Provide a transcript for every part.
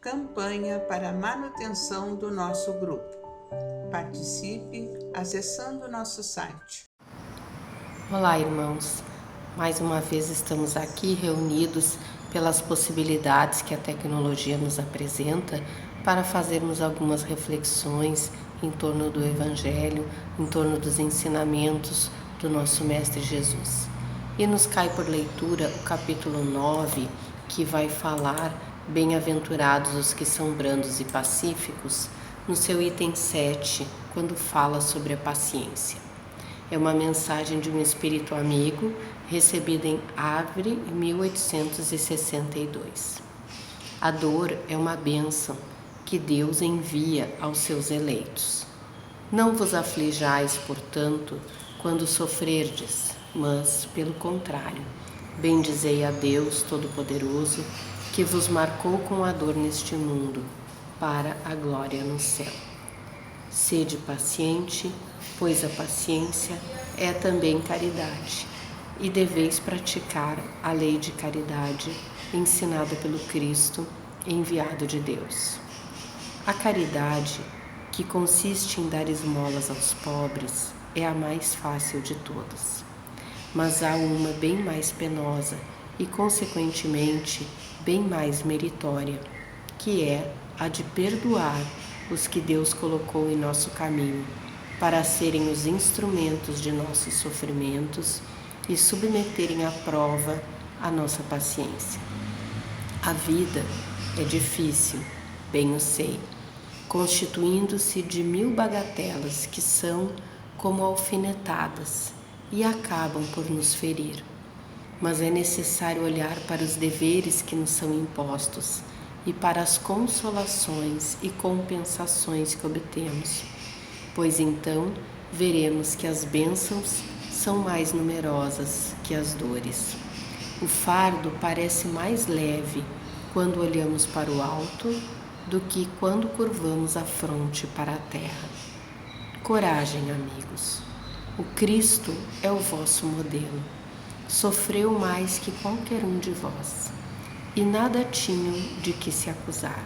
campanha para a manutenção do nosso grupo. Participe acessando o nosso site. Olá, irmãos. Mais uma vez estamos aqui reunidos pelas possibilidades que a tecnologia nos apresenta para fazermos algumas reflexões em torno do Evangelho, em torno dos ensinamentos do nosso Mestre Jesus. E nos cai por leitura o capítulo 9, que vai falar: bem-aventurados os que são brandos e pacíficos, no seu item 7, quando fala sobre a paciência. É uma mensagem de um espírito amigo, recebida em Havre, em 1862. A dor é uma bênção que Deus envia aos seus eleitos. Não vos aflijais, portanto, quando sofrerdes, mas, pelo contrário, bendizei a Deus Todo-Poderoso, que vos marcou com a dor neste mundo, para a glória no céu. Sede paciente, pois a paciência é também caridade, e deveis praticar a lei de caridade ensinada pelo Cristo, enviado de Deus. A caridade, que consiste em dar esmolas aos pobres, é a mais fácil de todas. Mas há uma bem mais penosa e, consequentemente, bem mais meritória, que é a de perdoar os que Deus colocou em nosso caminho, para serem os instrumentos de nossos sofrimentos e submeterem à prova a nossa paciência. A vida é difícil, bem o sei, constituindo-se de 1000 bagatelas que são como alfinetadas e acabam por nos ferir. Mas é necessário olhar para os deveres que nos são impostos e para as consolações e compensações que obtemos, pois então veremos que as bênçãos são mais numerosas que as dores. O fardo parece mais leve quando olhamos para o alto do que quando curvamos a fronte para a terra. Coragem, amigos. O Cristo é o vosso modelo. Sofreu mais que qualquer um de vós, e nada tinham de que se acusar,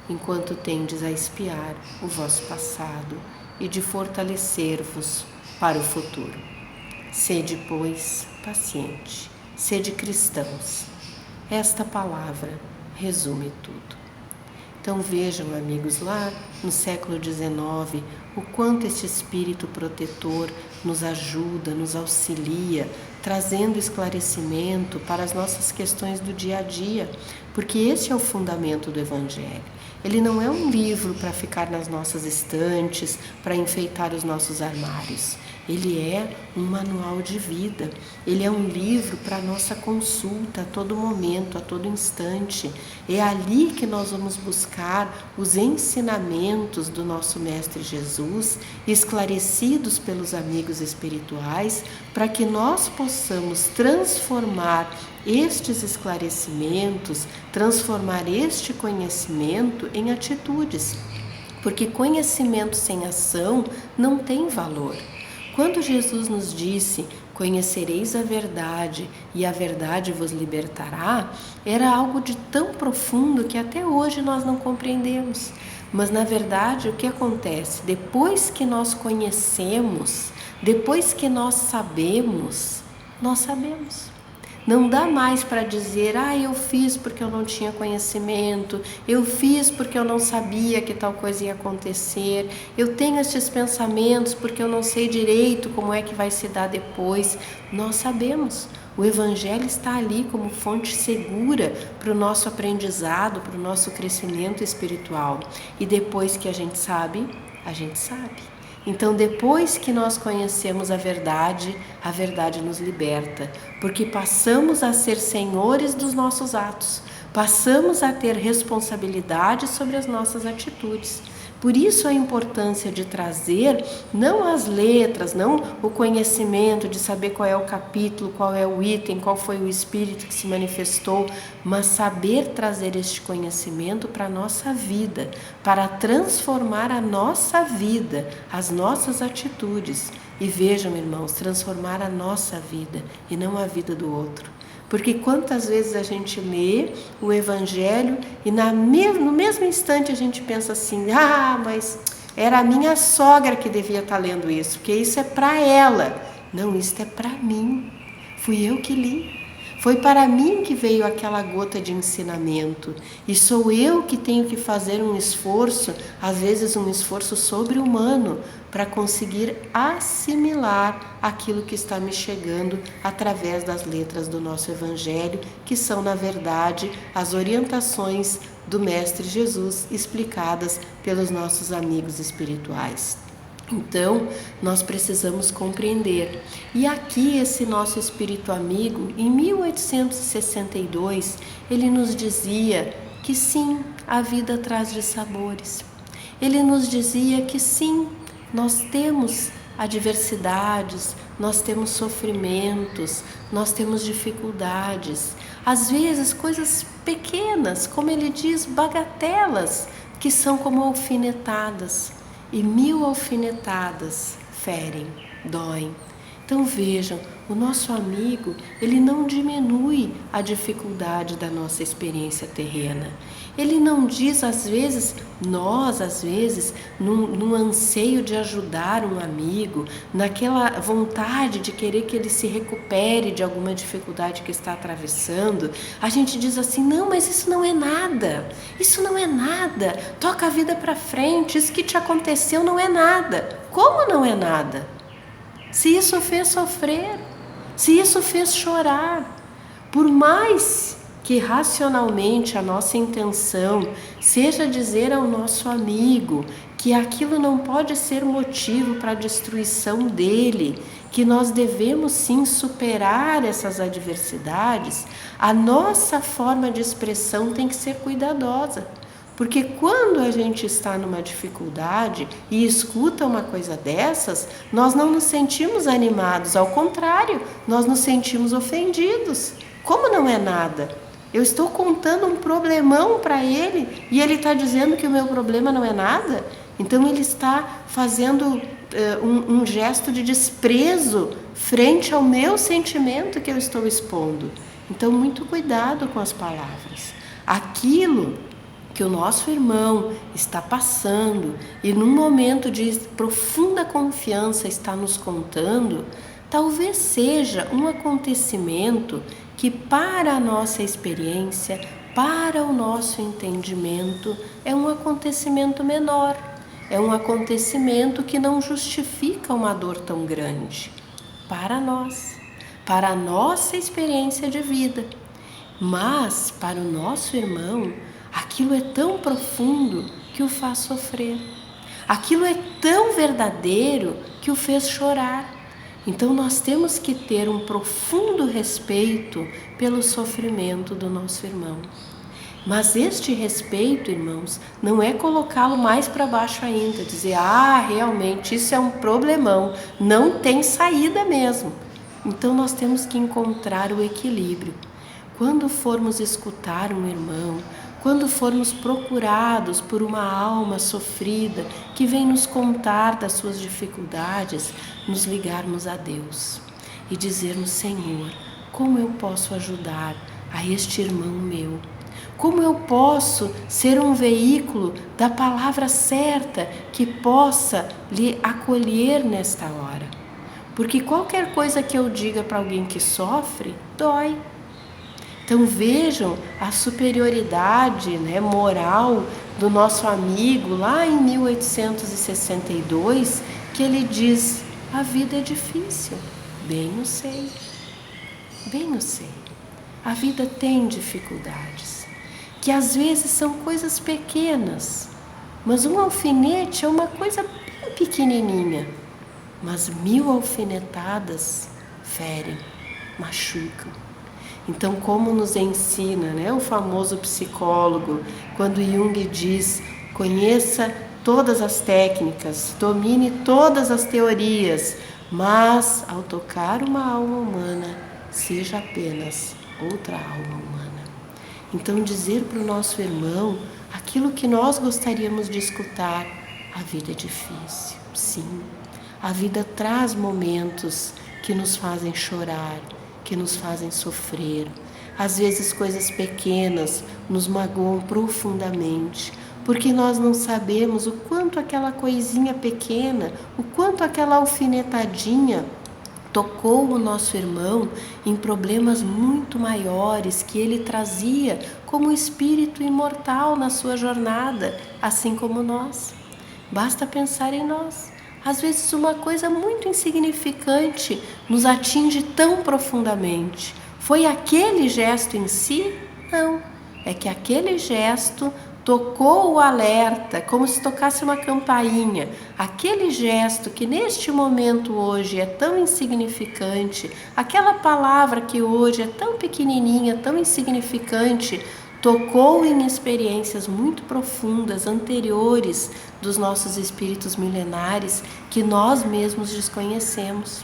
enquanto tendes a espiar o vosso passado e de fortalecer-vos para o futuro. Sede, pois, paciente, sede cristãos. Esta palavra resume tudo. Então vejam, amigos, lá no século XIX, o quanto este espírito protetor nos ajuda, nos auxilia, trazendo esclarecimento para as nossas questões do dia a dia, porque esse é o fundamento do Evangelho. Ele não é um livro para ficar nas nossas estantes, para enfeitar os nossos armários. Ele é um manual de vida. Ele é um livro para nossa consulta a todo momento, a todo instante. É ali que nós vamos buscar os ensinamentos do nosso Mestre Jesus, esclarecidos pelos amigos espirituais, para que nós possamos transformar estes esclarecimentos, transformar este conhecimento em atitudes, porque conhecimento sem ação não tem valor. Quando Jesus nos disse: conhecereis a verdade e a verdade vos libertará, era algo de tão profundo que até hoje nós não compreendemos. Mas na verdade o que acontece? Depois que nós conhecemos, depois que nós sabemos, nós sabemos. Não dá mais para dizer: eu fiz porque eu não tinha conhecimento, eu fiz porque eu não sabia que tal coisa ia acontecer, eu tenho esses pensamentos porque eu não sei direito como é que vai se dar depois. Nós sabemos. O Evangelho está ali como fonte segura para o nosso aprendizado, para o nosso crescimento espiritual. E depois que a gente sabe, a gente sabe. Então, depois que nós conhecemos a verdade nos liberta, porque passamos a ser senhores dos nossos atos, passamos a ter responsabilidade sobre as nossas atitudes. Por isso a importância de trazer não as letras, não o conhecimento de saber qual é o capítulo, qual é o item, qual foi o espírito que se manifestou, mas saber trazer este conhecimento para a nossa vida, para transformar a nossa vida, as nossas atitudes. E vejam, irmãos, transformar a nossa vida e não a vida do outro. Porque quantas vezes a gente lê o Evangelho e no mesmo instante a gente pensa assim, mas era a minha sogra que devia estar lendo isso, porque isso é para ela. Não, isso é para mim. Fui eu que li. Foi para mim que veio aquela gota de ensinamento. E sou eu que tenho que fazer um esforço, às vezes um esforço sobre-humano, para conseguir assimilar aquilo que está me chegando através das letras do nosso Evangelho, que são, na verdade, as orientações do Mestre Jesus explicadas pelos nossos amigos espirituais. Então, nós precisamos compreender. E aqui esse nosso espírito amigo, em 1862, ele nos dizia que sim, a vida traz dissabores. Ele nos dizia que sim, nós temos adversidades, nós temos sofrimentos, nós temos dificuldades. Às vezes coisas pequenas, como ele diz, bagatelas, que são como alfinetadas. E 1000 alfinetadas ferem, doem. Então vejam, o nosso amigo, ele não diminui a dificuldade da nossa experiência terrena. Ele não diz, às vezes, num anseio de ajudar um amigo, naquela vontade de querer que ele se recupere de alguma dificuldade que está atravessando, a gente diz assim, não, mas isso não é nada, toca a vida para frente, isso que te aconteceu não é nada. Como não é nada? Se isso fez sofrer, se isso fez chorar, por mais que racionalmente a nossa intenção seja dizer ao nosso amigo que aquilo não pode ser motivo para a destruição dele, que nós devemos sim superar essas adversidades, a nossa forma de expressão tem que ser cuidadosa. Porque quando a gente está numa dificuldade e escuta uma coisa dessas, nós não nos sentimos animados, ao contrário, nós nos sentimos ofendidos. Como não é nada? Eu estou contando um problemão para ele e ele está dizendo que o meu problema não é nada? Então ele está fazendo um gesto de desprezo frente ao meu sentimento que eu estou expondo. Então muito cuidado com as palavras. Aquilo que o nosso irmão está passando e num momento de profunda confiança está nos contando, talvez seja um acontecimento que para a nossa experiência, para o nosso entendimento, é um acontecimento menor, é um acontecimento que não justifica uma dor tão grande para nós, para a nossa experiência de vida. Mas para o nosso irmão, aquilo é tão profundo que o faz sofrer. Aquilo é tão verdadeiro que o fez chorar. Então nós temos que ter um profundo respeito pelo sofrimento do nosso irmão. Mas este respeito, irmãos, não é colocá-lo mais para baixo ainda, dizer, realmente isso é um problemão, não tem saída mesmo. Então nós temos que encontrar o equilíbrio. Quando formos escutar um irmão, quando formos procurados por uma alma sofrida que vem nos contar das suas dificuldades, nos ligarmos a Deus e dizermos, Senhor, como eu posso ajudar a este irmão meu? Como eu posso ser um veículo da palavra certa que possa lhe acolher nesta hora? Porque qualquer coisa que eu diga para alguém que sofre, dói. Então vejam a superioridade moral do nosso amigo lá em 1862, que ele diz, a vida é difícil, bem eu sei, a vida tem dificuldades, que às vezes são coisas pequenas, mas um alfinete é uma coisa bem pequenininha, mas 1000 alfinetadas ferem, machucam. Então, como nos ensina o famoso psicólogo, quando Jung diz, conheça todas as técnicas, domine todas as teorias, mas ao tocar uma alma humana, seja apenas outra alma humana. Então, dizer para o nosso irmão aquilo que nós gostaríamos de escutar, a vida é difícil, sim. A vida traz momentos que nos fazem chorar, que nos fazem sofrer. Às vezes coisas pequenas nos magoam profundamente, porque nós não sabemos o quanto aquela coisinha pequena, o quanto aquela alfinetadinha tocou o nosso irmão em problemas muito maiores que ele trazia como espírito imortal na sua jornada, assim como nós. Basta pensar em nós. Às vezes uma coisa muito insignificante nos atinge tão profundamente. Foi aquele gesto em si? Não. É que aquele gesto tocou o alerta, como se tocasse uma campainha. Aquele gesto que neste momento hoje é tão insignificante, aquela palavra que hoje é tão pequenininha, tão insignificante, tocou em experiências muito profundas, anteriores dos nossos espíritos milenares, que nós mesmos desconhecemos.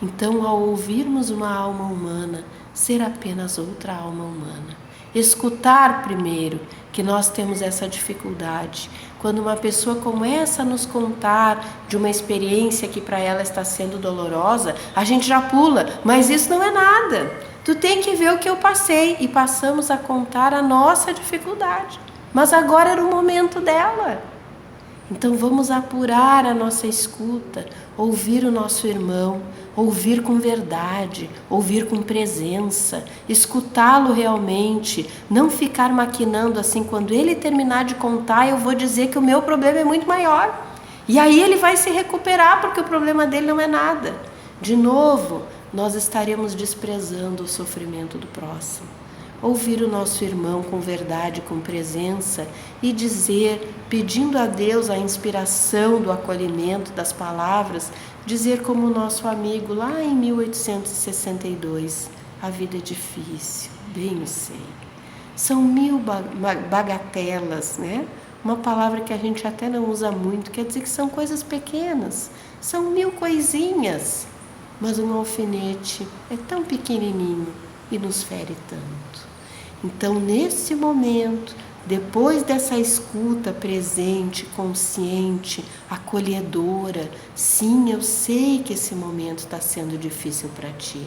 Então, ao ouvirmos uma alma humana, ser apenas outra alma humana. Escutar primeiro, que nós temos essa dificuldade. Quando uma pessoa começa a nos contar de uma experiência que para ela está sendo dolorosa, a gente já pula, mas isso não é nada. Tu tem que ver o que eu passei, e passamos a contar a nossa dificuldade. Mas agora era o momento dela. Então vamos apurar a nossa escuta, ouvir o nosso irmão, ouvir com verdade, ouvir com presença, escutá-lo realmente, não ficar maquinando assim, quando ele terminar de contar eu vou dizer que o meu problema é muito maior. E aí ele vai se recuperar porque o problema dele não é nada. De novo, nós estaremos desprezando o sofrimento do próximo. Ouvir o nosso irmão com verdade, com presença e dizer, pedindo a Deus a inspiração do acolhimento das palavras, dizer como o nosso amigo lá em 1862, a vida é difícil, bem eu sei. São 1000 bagatelas, né? Uma palavra que a gente até não usa muito, quer dizer que são coisas pequenas, são 1000 coisinhas, mas um alfinete é tão pequenininho e nos fere tanto. Então, nesse momento, depois dessa escuta presente, consciente, acolhedora, sim, eu sei que esse momento está sendo difícil para ti.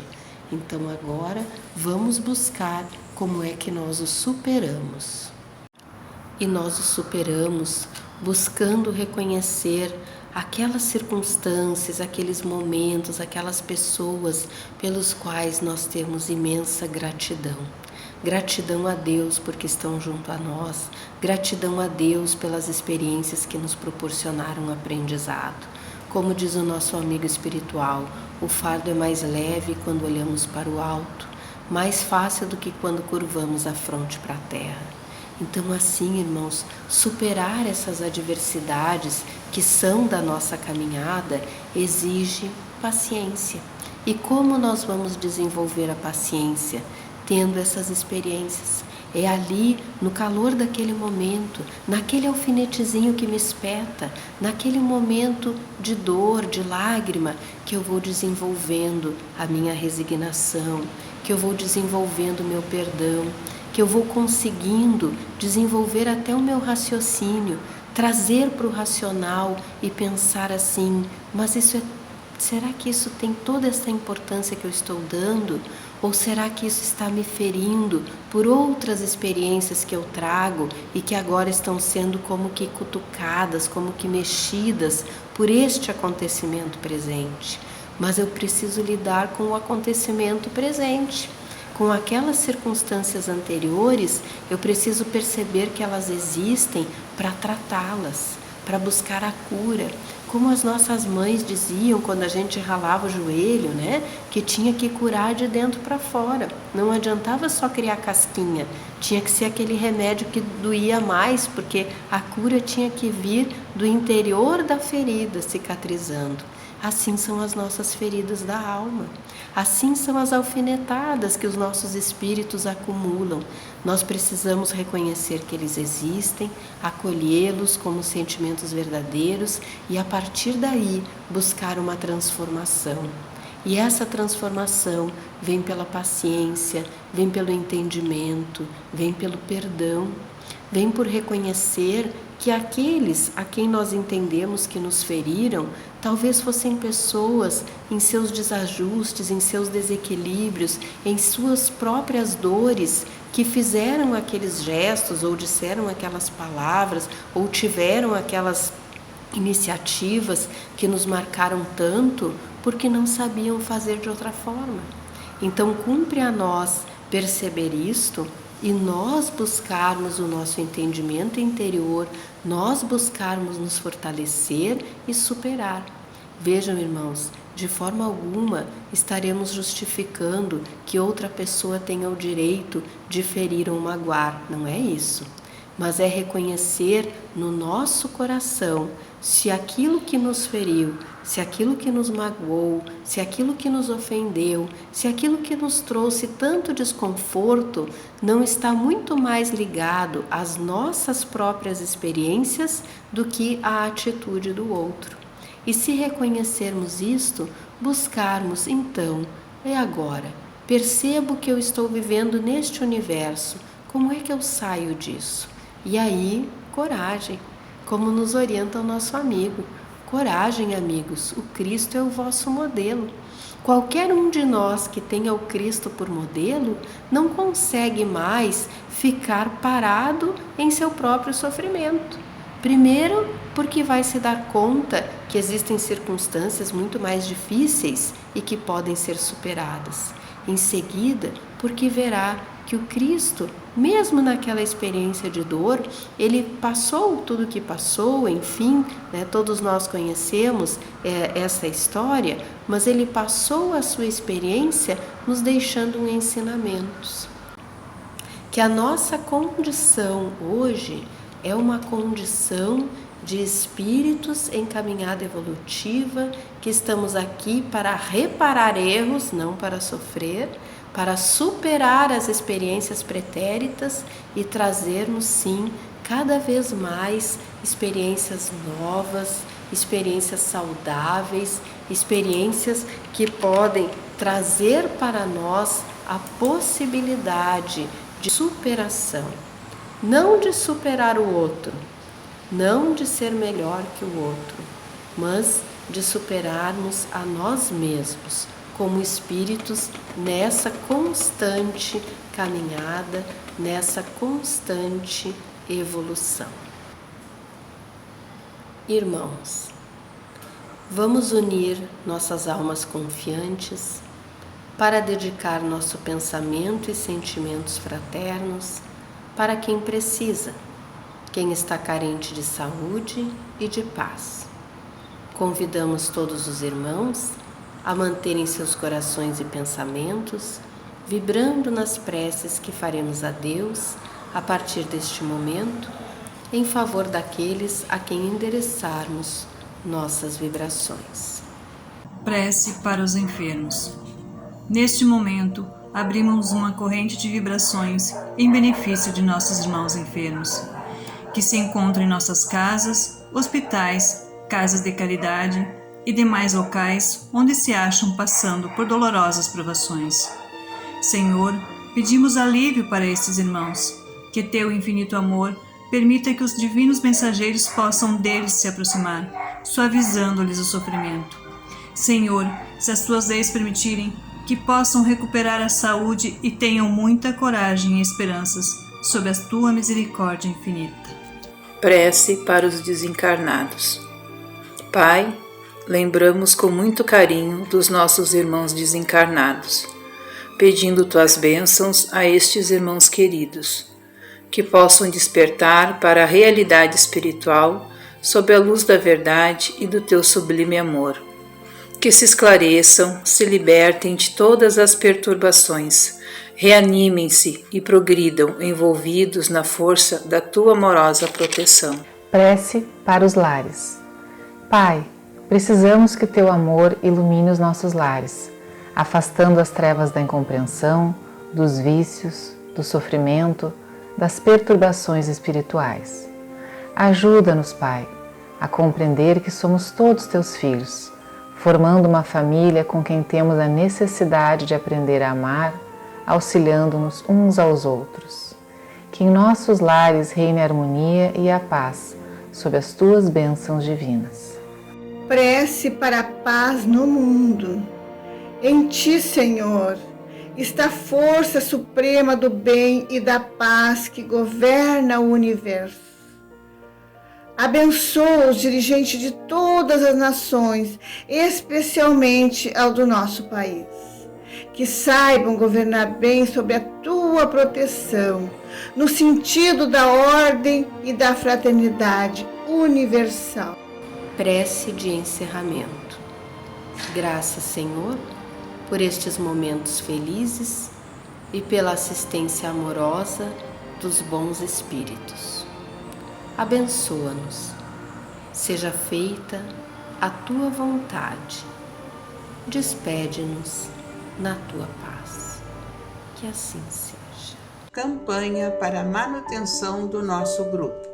Então, agora, vamos buscar como é que nós o superamos. E nós o superamos buscando reconhecer aquelas circunstâncias, aqueles momentos, aquelas pessoas pelos quais nós temos imensa gratidão. Gratidão a Deus porque estão junto a nós, gratidão a Deus pelas experiências que nos proporcionaram aprendizado. Como diz o nosso amigo espiritual, o fardo é mais leve quando olhamos para o alto, mais fácil do que quando curvamos a fronte para a terra. Então, assim, irmãos, superar essas adversidades que são da nossa caminhada exige paciência. E como nós vamos desenvolver a paciência? Tendo essas experiências. É ali, no calor daquele momento, naquele alfinetezinho que me espeta, naquele momento de dor, de lágrima, que eu vou desenvolvendo a minha resignação, que eu vou desenvolvendo o meu perdão, que eu vou conseguindo desenvolver até o meu raciocínio, trazer para o racional e pensar assim, mas será que isso tem toda essa importância que eu estou dando? Ou será que isso está me ferindo por outras experiências que eu trago e que agora estão sendo como que cutucadas, como que mexidas por este acontecimento presente? Mas eu preciso lidar com o acontecimento presente. Com aquelas circunstâncias anteriores, eu preciso perceber que elas existem para tratá-las, para buscar a cura. Como as nossas mães diziam quando a gente ralava o joelho, né? Que tinha que curar de dentro para fora. Não adiantava só criar casquinha. Tinha que ser aquele remédio que doía mais, porque a cura tinha que vir do interior da ferida, cicatrizando. Assim são as nossas feridas da alma. Assim são as alfinetadas que os nossos espíritos acumulam. Nós precisamos reconhecer que eles existem, acolhê-los como sentimentos verdadeiros e, a partir daí, buscar uma transformação. E essa transformação vem pela paciência, vem pelo entendimento, vem pelo perdão, vem por reconhecer que aqueles a quem nós entendemos que nos feriram, talvez fossem pessoas em seus desajustes, em seus desequilíbrios, em suas próprias dores, que fizeram aqueles gestos, ou disseram aquelas palavras, ou tiveram aquelas iniciativas que nos marcaram tanto, porque não sabiam fazer de outra forma. Então, cumpre a nós perceber isto e nós buscarmos o nosso entendimento interior, nós buscarmos nos fortalecer e superar. Vejam, irmãos, de forma alguma estaremos justificando que outra pessoa tenha o direito de ferir ou magoar, não é isso. Mas é reconhecer no nosso coração se aquilo que nos feriu, se aquilo que nos magoou, se aquilo que nos ofendeu, se aquilo que nos trouxe tanto desconforto não está muito mais ligado às nossas próprias experiências do que à atitude do outro. E se reconhecermos isto, buscarmos então, é agora, percebo que eu estou vivendo neste universo, como é que eu saio disso? E aí, coragem, como nos orienta o nosso amigo. Coragem, amigos, o Cristo é o vosso modelo. Qualquer um de nós que tenha o Cristo por modelo não consegue mais ficar parado em seu próprio sofrimento. Primeiro, porque vai se dar conta que existem circunstâncias muito mais difíceis e que podem ser superadas. Em seguida, porque verá que o Cristo, mesmo naquela experiência de dor, ele passou tudo o que passou, enfim, todos nós conhecemos essa história, mas ele passou a sua experiência nos deixando ensinamentos. Que a nossa condição hoje é uma condição de espíritos em caminhada evolutiva, que estamos aqui para reparar erros, não para sofrer, para superar as experiências pretéritas e trazermos, sim, cada vez mais experiências novas, experiências saudáveis, experiências que podem trazer para nós a possibilidade de superação. Não de superar o outro, não de ser melhor que o outro, mas de superarmos a nós mesmos como espíritos nessa constante caminhada, nessa constante evolução. Irmãos, vamos unir nossas almas confiantes para dedicar nosso pensamento e sentimentos fraternos para quem precisa, quem está carente de saúde e de paz. Convidamos todos os irmãos a manterem seus corações e pensamentos vibrando nas preces que faremos a Deus a partir deste momento, em favor daqueles a quem endereçarmos nossas vibrações. Prece para os enfermos. Neste momento, abrimos uma corrente de vibrações em benefício de nossos irmãos enfermos, que se encontram em nossas casas, hospitais, casas de caridade e demais locais onde se acham passando por dolorosas provações. Senhor, pedimos alívio para estes irmãos, que teu infinito amor permita que os divinos mensageiros possam deles se aproximar, suavizando-lhes o sofrimento. Senhor, se as tuas leis permitirem, que possam recuperar a saúde e tenham muita coragem e esperanças sob a tua misericórdia infinita. Prece para os desencarnados. Pai, lembramos com muito carinho dos nossos irmãos desencarnados, pedindo tuas bênçãos a estes irmãos queridos, que possam despertar para a realidade espiritual sob a luz da verdade e do teu sublime amor. Que se esclareçam, se libertem de todas as perturbações, reanimem-se e progridam envolvidos na força da tua amorosa proteção. Prece para os lares. Pai, precisamos que teu amor ilumine os nossos lares, afastando as trevas da incompreensão, dos vícios, do sofrimento, das perturbações espirituais. Ajuda-nos, Pai, a compreender que somos todos teus filhos, formando uma família com quem temos a necessidade de aprender a amar, auxiliando-nos uns aos outros. Que em nossos lares reine a harmonia e a paz, sob as tuas bênçãos divinas. Prece para a paz no mundo. Em ti, Senhor, está a força suprema do bem e da paz que governa o universo. Abençoa os dirigentes de todas as nações, especialmente ao do nosso país. Que saibam governar bem sob a tua proteção, no sentido da ordem e da fraternidade universal. Prece de encerramento. Graças, Senhor, por estes momentos felizes e pela assistência amorosa dos bons espíritos. Abençoa-nos. Seja feita a tua vontade. Despede-nos na tua paz. Que assim seja. Campanha para a manutenção do nosso grupo.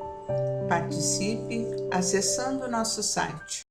Participe acessando nosso site